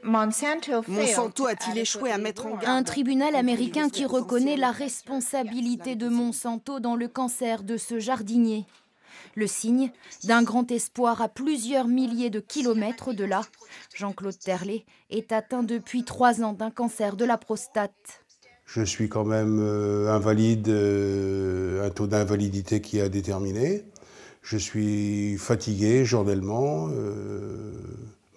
Monsanto a-t-il échoué à mettre en garde? Un tribunal américain qui reconnaît la responsabilité de Monsanto dans le cancer de ce jardinier. Le signe d'un grand espoir à plusieurs milliers de kilomètres de là. Jean-Claude Terlet est atteint depuis 3 ans d'un cancer de la prostate. Je suis quand même invalide, un taux d'invalidité qui est déterminé. Je suis fatigué journellement,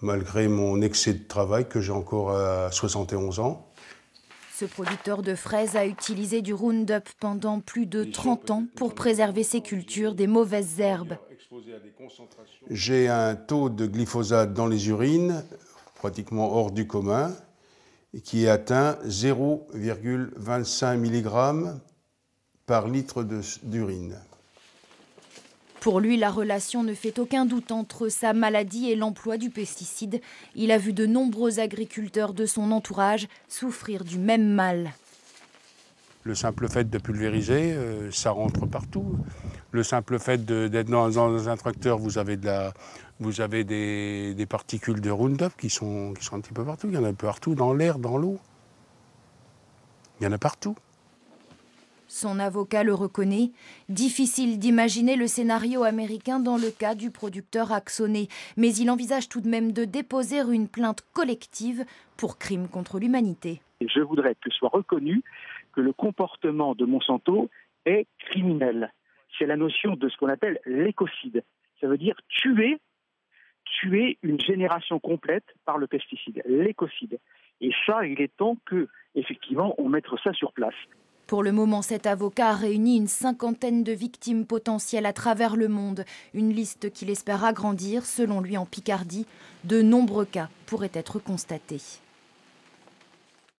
malgré mon excès de travail que j'ai encore à 71 ans. Ce producteur de fraises a utilisé du Roundup pendant plus de 30 ans pour préserver ses cultures des mauvaises herbes. J'ai un taux de glyphosate dans les urines pratiquement hors du commun, qui atteint 0,25 mg par litre d'urine. Pour lui, la relation ne fait aucun doute entre sa maladie et l'emploi du pesticide. Il a vu de nombreux agriculteurs de son entourage souffrir du même mal. Le simple fait de pulvériser, ça rentre partout. Le simple fait d'être dans un tracteur, vous avez des particules de Roundup qui sont un petit peu partout. Il y en a partout, dans l'air, dans l'eau. Il y en a partout. Son avocat le reconnaît. Difficile d'imaginer le scénario américain dans le cas du producteur Axoné. Mais il envisage tout de même de déposer une plainte collective pour crime contre l'humanité. Je voudrais que soit reconnu que le comportement de Monsanto est criminel. C'est la notion de ce qu'on appelle l'écocide. Ça veut dire tuer une génération complète par le pesticide, l'écocide. Et ça, il est temps que, effectivement, on mette ça sur place. Pour le moment, cet avocat a réuni une 50aine de victimes potentielles à travers le monde. Une liste qu'il espère agrandir. Selon lui, en Picardie, de nombreux cas pourraient être constatés.